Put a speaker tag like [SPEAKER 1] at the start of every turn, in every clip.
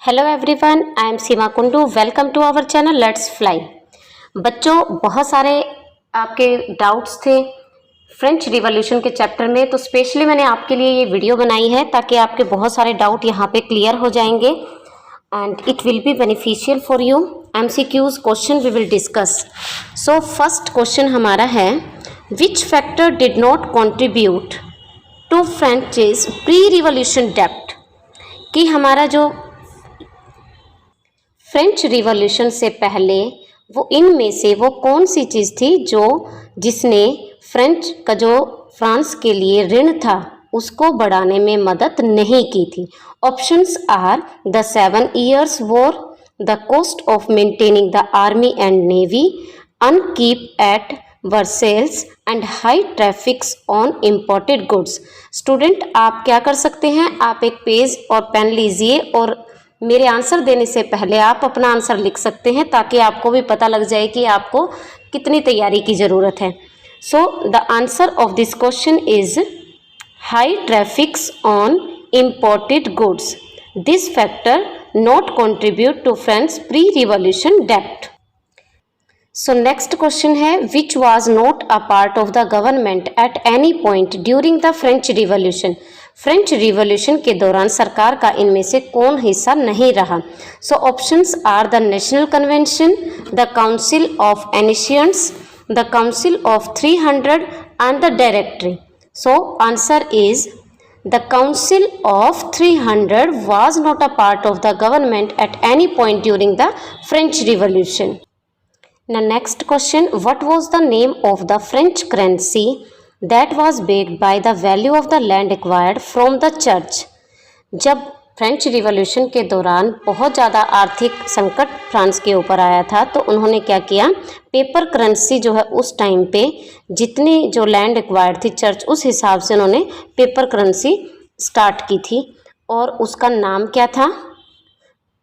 [SPEAKER 1] Hello everyone, I am Seema Kundu. Welcome to our channel let's fly. बच्चों, बहुत सारे आपके डाउट्स थे फ्रेंच रिवॉल्यूशन के चैप्टर में, तो स्पेशली मैंने आपके लिए ये वीडियो बनाई है ताकि आपके बहुत सारे डाउट यहाँ पे क्लियर हो जाएंगे and it will be beneficial for you. MCQs question we will discuss. So first question हमारा है, which factor did not contribute to French's pre revolution डेब्ट। कि हमारा जो फ्रेंच रिवॉल्यूशन से पहले वो इनमें से वो कौन सी चीज़ थी जिसने फ्रेंच का जो फ्रांस के लिए ऋण था उसको बढ़ाने में मदद नहीं की थी। Options are the 7 years war, the cost of maintaining the army and navy, upkeep at Versailles and high traffics on imported goods. Student, आप क्या कर सकते हैं, आप एक पेज और पेन लीजिए और मेरे आंसर देने से पहले आप अपना आंसर लिख सकते हैं ताकि आपको भी पता लग जाए कि आपको कितनी तैयारी की ज़रूरत है। So the answer of this question is high traffics on imported goods. This factor not contribute to French pre revolution डेब्ट। सो नेक्स्ट क्वेश्चन है, which was not a part of the government at any point during the French Revolution. French Revolution के दौरान सरकार का इनमें से कौन हिस्सा नहीं रहा। So options are the national convention, the council of ancients, the council of 300 and the directory. So answer is the council of 300 was not a part of the government at any point during the French Revolution. Now next question, what was the name of the French currency that was backed by the value of the land acquired from the church। जब French Revolution के दौरान बहुत ज़्यादा आर्थिक संकट France के ऊपर आया था तो उन्होंने क्या किया, पेपर करेंसी जो है उस टाइम पे जितनी जो लैंड एक्वायर्ड थी चर्च उस हिसाब से उन्होंने पेपर करेंसी स्टार्ट की थी और उसका नाम क्या था,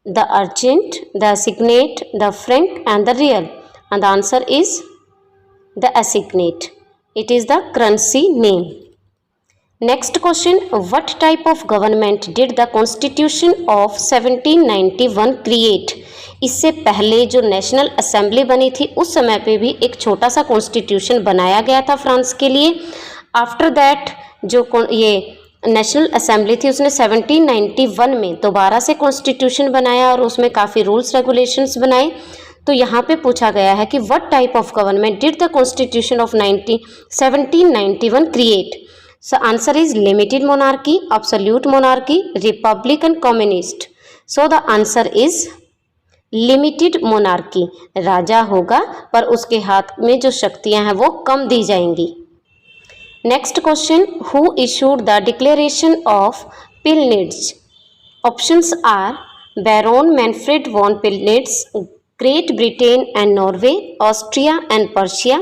[SPEAKER 1] the argent, the signet, the franc and the real. And the answer is the assignate. It is the currency name. Next question, what type of government did the Constitution of 1791 create? इससे पहले जो national assembly बनी थी उस समय पे भी एक छोटा सा कॉन्स्टिट्यूशन बनाया गया था फ्रांस के लिए। आफ्टर दैट जो ये नेशनल असेंबली थी उसने 1791 में दोबारा से कॉन्स्टिट्यूशन बनाया और उसमें काफ़ी रूल्स रेगुलेशंस बनाए। तो यहाँ पे पूछा गया है कि what type of government did the constitution of 1791 create. So answer is limited monarchy, absolute monarchy, republic and communist. So the answer is limited monarchy. राजा होगा पर उसके हाथ में जो शक्तियाँ हैं वो कम दी जाएंगी। Next question, who issued the declaration of Pillnitz. Options are Baron Manfred von Pillnitz, Great Britain and Norway, Austria and Persia,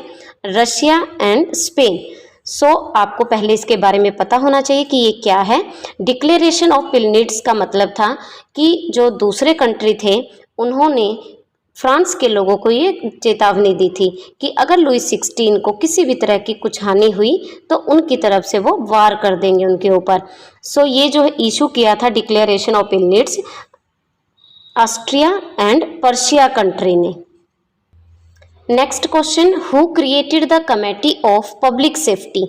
[SPEAKER 1] Russia and Spain. So आपको पहले इसके बारे में पता होना चाहिए कि ये क्या है। डिक्लेरेशन ऑफ पिलनिट्स का मतलब था कि जो दूसरे कंट्री थे उन्होंने फ्रांस के लोगों को ये चेतावनी दी थी कि अगर लुई 16 को किसी भी तरह की कुछ हानि हुई तो उनकी तरफ से वो वार कर देंगे उनके ऊपर। सो ये जो इशू किया था declaration of Pillnitz Austria and Persia country ने। Next question, who created the committee of public safety.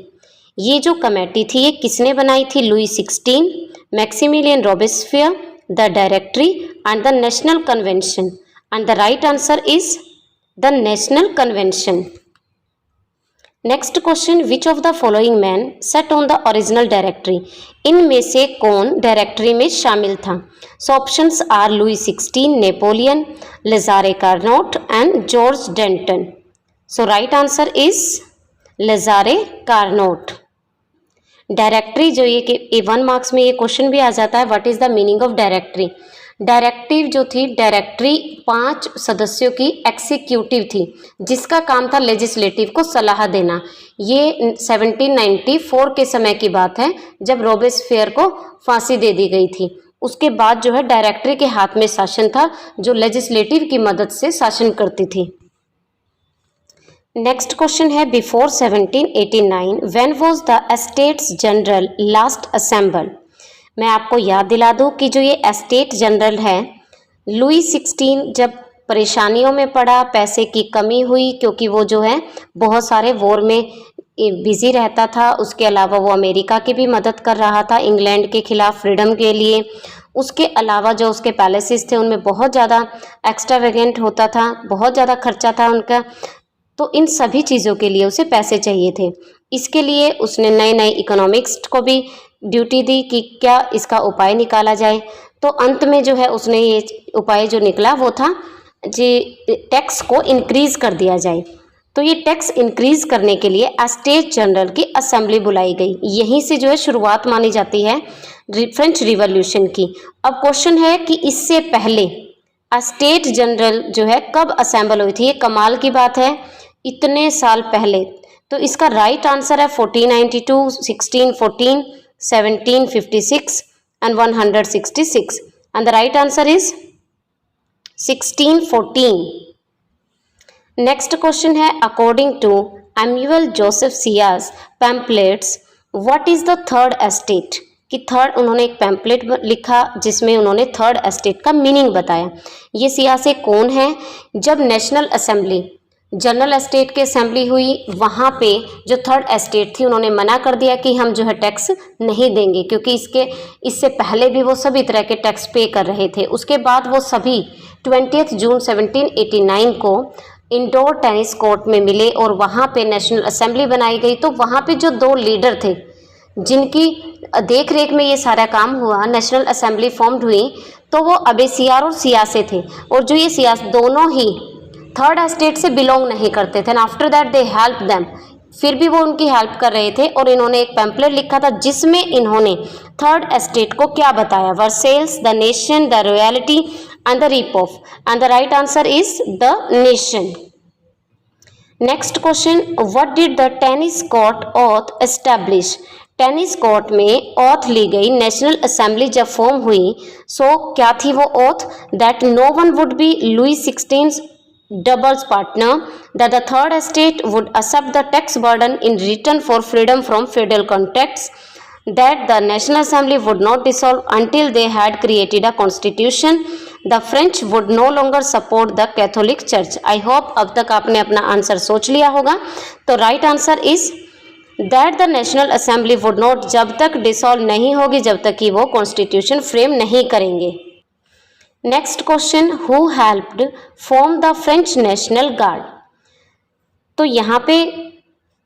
[SPEAKER 1] ये जो कमेटी थी ये किसने बनाई थी, Louis 16, Maximilien Robespierre, the directory and the national convention. And the right answer is the national convention. Next question, which of the following men set on the original directory. इनमें से कौन डायरेक्टरी में शामिल था। So options are Louis 16, Napoleon, Lazare Carnot and George Danton. So right answer is Lazare Carnot. Directory जो ये कि 1 marks में ये क्वेश्चन भी आ जाता है, what is the meaning of directory. Directive जो थी, डायरेक्टरी 5 सदस्यों की एग्जीक्यूटिव थी जिसका काम था लेजिस्लेटिव को सलाह देना। ये 1794 के समय की बात है जब रॉबेस्पियर को फांसी दे दी गई थी। उसके बाद जो है डायरेक्टरी के हाथ में शासन था जो लेजिस्लेटिव की मदद से शासन करती थी। नेक्स्ट क्वेश्चन है, before 1789 when was the estates general last assembled. मैं आपको याद दिला दूं कि जो ये एस्टेट जनरल है लुई 16 जब परेशानियों में पड़ा, पैसे की कमी हुई क्योंकि वो जो है बहुत सारे वॉर में बिजी रहता था, उसके अलावा वो अमेरिका की भी मदद कर रहा था इंग्लैंड के खिलाफ फ्रीडम के लिए। उसके अलावा जो उसके पैलेसेस थे उनमें बहुत ज़्यादा एक्स्ट्रावेगेंट होता था, बहुत ज़्यादा खर्चा था उनका, तो इन सभी चीज़ों के लिए उसे पैसे चाहिए थे। इसके लिए उसने नए नए इकोनॉमिक्स को भी ड्यूटी दी कि क्या इसका उपाय निकाला जाए। तो अंत में जो है उसने ये उपाय जो निकला वो था जी टैक्स को इंक्रीज़ कर दिया जाए। तो ये टैक्स इंक्रीज करने के लिए स्टेट जनरल की असेंबली बुलाई गई। यहीं से जो है शुरुआत मानी जाती है फ्रेंच रिवॉल्यूशन की। अब क्वेश्चन है कि इससे पहले स्टेट जनरल जो है कब असेंबल हुई थी। ये कमाल की बात है, इतने साल पहले। तो इसका राइट आंसर है 1492, 1614, 1756 and 166 and the right answer is 1614। Next question है according to Emmanuel Joseph Sieyes pamphlets what is the third estate. कि थर्ड, उन्होंने एक पैम्पलेट लिखा जिसमें उन्होंने थर्ड एस्टेट का मीनिंग बताया। ये सियासे कौन है? जब नेशनल असेंबली जनरल एस्टेट की असेंबली हुई, वहाँ पे जो थर्ड एस्टेट थी उन्होंने मना कर दिया कि हम जो है टैक्स नहीं देंगे, क्योंकि इससे पहले भी वो सभी तरह के टैक्स पे कर रहे थे। उसके बाद वो सभी 20 जून 1789 को इंडोर टेनिस कोर्ट में मिले और वहाँ पे नेशनल असेंबली बनाई गई। तो वहाँ पे जो दो लीडर थे जिनकी देख रेख में ये सारा काम हुआ, नेशनल असेंबली फॉर्म्ड हुई, तो वो अबेसियार और सियासे थे। और जो ये सियास दोनों ही थर्ड एस्टेट से बिलोंग नहीं करते थे। After that they help them, फिर भी वो उनकी हेल्प कर रहे थे। और इन्होंने एक पैम्पलेट लिखा था जिसमें इन्होंने थर्ड एस्टेट को क्या बताया? Versailles, the nation, the royalty and the rip off, and the right answer is the nation. Next question, what did the tennis court auth establish. Tennis court में ऑथ ली गई national assembly जब form हुई, सो क्या थी वो oath? That no one would be Louis 16 doubles partner, that the third estate would accept the tax burden in return for freedom from feudal contracts, that the National Assembly would not dissolve until they had created a constitution, the French would no longer support the Catholic Church। I hope अब तक आपने अपना answer सोच लिया होगा। तो right answer is that the national assembly would not, जब तक डिसॉल्व नहीं होगी, जब तक कि वो कॉन्स्टिट्यूशन फ्रेम नहीं करेंगे। Next question, who helped form the French national guard. तो यहाँ पे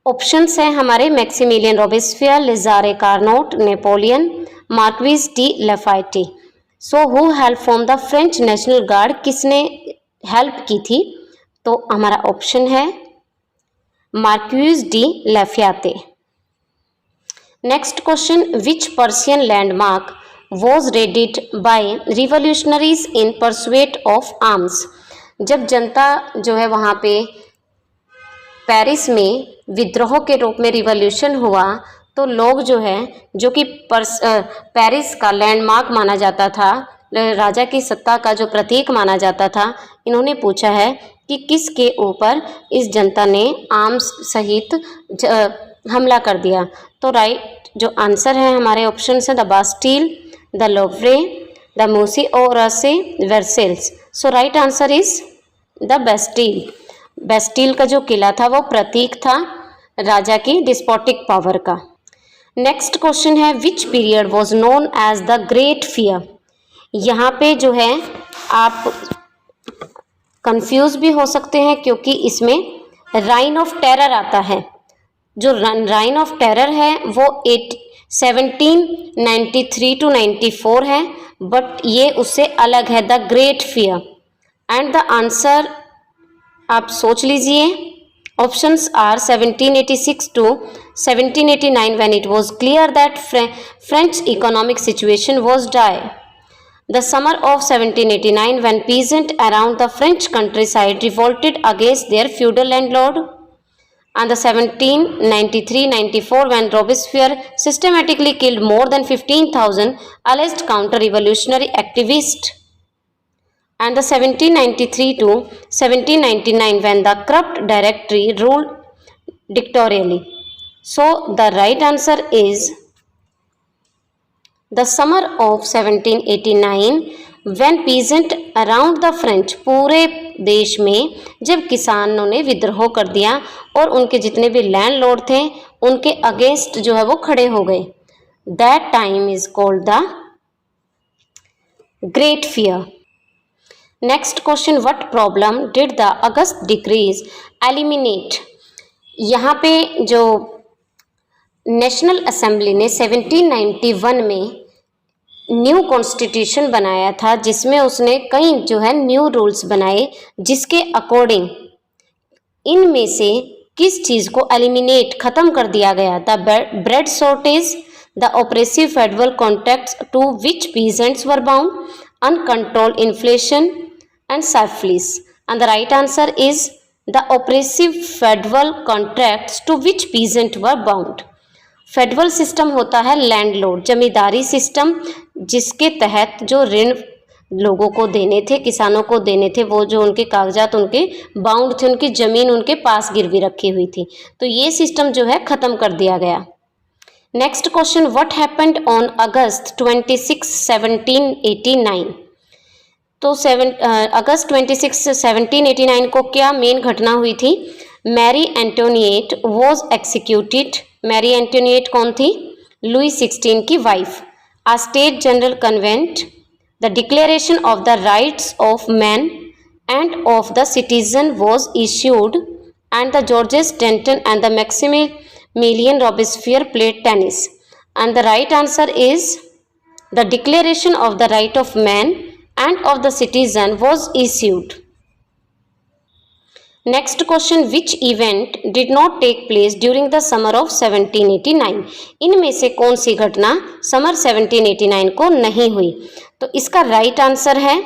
[SPEAKER 1] ऑप्शंस हैं हमारे Maximilien Robespierre, Lazare Carnot, Napoleon, Marquis de Lafayette. So who help form the French national guard, किसने हेल्प की थी? तो हमारा ऑप्शन है Marquis de Lafayette. Next question, which Persian landmark was raided by revolutionaries in pursuit of arms। जब जनता जो है वहाँ पे पेरिस में विद्रोह के रूप में रिवॉल्यूशन हुआ, तो लोग जो है, जो कि पेरिस का लैंडमार्क माना जाता था, राजा की सत्ता का जो प्रतीक माना जाता था, इन्होंने पूछा है कि किसके ऊपर इस जनता ने आर्म्स सहित हमला कर दिया। तो राइट जो आंसर है हमारे ऑप्शन है the Bastille, the Louvre, the Musee और Versailles. So right answer is the Bastille. Bastille का जो किला था वो प्रतीक था राजा की डिस्पोटिक पावर का। नेक्स्ट क्वेश्चन है, which period was known as the great Fear. यहाँ पे जो है आप कंफ्यूज भी हो सकते हैं क्योंकि इसमें राइन ऑफ टेरर आता है। जो राइन ऑफ टेरर है वो 1793 to 94 है, बट ये उससे अलग है, the great fear. And the answer आप सोच लीजिए, options are 1786 to 1789 when it was clear that French economic situation was dire, the summer of 1789 when peasants around the French countryside revolted against their feudal landlord, and the 1793-94 when Robespierre systematically killed more than 15,000 alleged counter-revolutionary activists, and the 1793 to 1799 when the corrupt Directory ruled dictatorially. So the right answer is the summer of 1789 when peasant around the French, पूरे देश में जब किसानों ने विद्रोह कर दिया और उनके जितने भी लैंडलॉर्ड थे उनके अगेंस्ट जो है वो खड़े हो गए, that time is called the great fear. Next question, what problem did the August decrease eliminate. यहाँ पे जो नेशनल असेंबली ने 1791 में न्यू कॉन्स्टिट्यूशन बनाया था जिसमें उसने कई जो है न्यू रूल्स बनाए जिसके अकॉर्डिंग इनमें से किस चीज़ को एलिमिनेट खत्म कर दिया गया, the bread shortage, the oppressive federal contracts to which peasants were bound, uncontrolled inflation and surplus. And the right answer is the oppressive federal contracts to which peasant were bound. Federal system होता है landlord, जमींदारी system, जिसके तहत जो ऋण लोगों को देने थे, किसानों को देने थे, वो जो उनके कागजात उनके बाउंड थे, उनकी ज़मीन उनके पास गिरवी रखी हुई थी, तो ये सिस्टम जो है ख़त्म कर दिया गया। Next question, what happened on August 26, 1789। तो अगस्त 26, 1789 को क्या मेन घटना हुई थी? Marie Antoinette was executed. Marie Antoinette कौन थी? लुई 16 की wife. A state general convent, the declaration of the rights of man and of the citizen was issued and the Georges Danton and the Maximilien Robespierre played tennis. And the right answer is the declaration of the right of man and of the citizen was issued. Next question, which event did not take place during the summer of 1789? इनमें से कौन सी घटना summer 1789 को नहीं हुई? तो इसका right answer है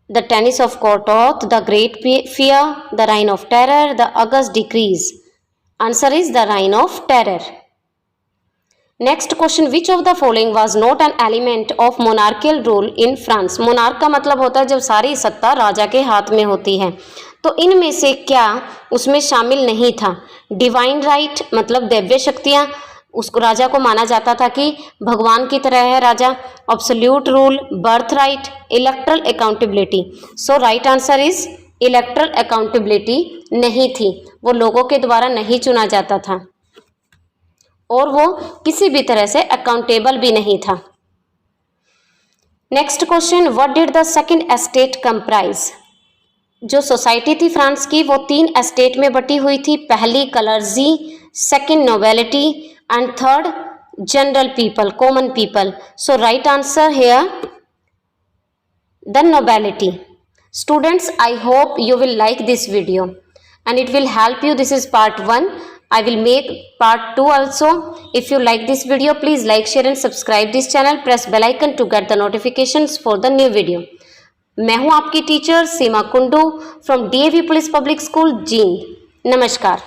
[SPEAKER 1] the tennis of court oath, the great fear, the reign of terror, the August decrees. Answer is the reign of terror. Next question, which of the following was not an element of monarchial rule in France. Monarch का मतलब होता है जब सारी सत्ता राजा के हाथ में होती है, तो इनमें से क्या उसमें शामिल नहीं था? डिवाइन राइट मतलब दैव्य शक्तियाँ, उसको राजा को माना जाता था कि भगवान की तरह है राजा। Absolute rule, birth right, electoral accountability. So right answer is electoral accountability नहीं थी, वो लोगों के द्वारा नहीं चुना जाता था और वो किसी भी तरह से अकाउंटेबल भी नहीं था। Next question, what did the second estate comprise. जो सोसाइटी थी फ्रांस की वो 3 एस्टेट में बटी हुई थी। पहली clergy, second nobility and third general people, common people. So right answer here the nobility. Students, I hope you will like this video and it will help you. This is part 1. I will make part 2 also. If you like this video, please like, share and subscribe this channel. Press bell icon to get the notifications for the new video. मैं हूँ आपकी teacher Seema Kundu from DAV police public school Jind. नमस्कार।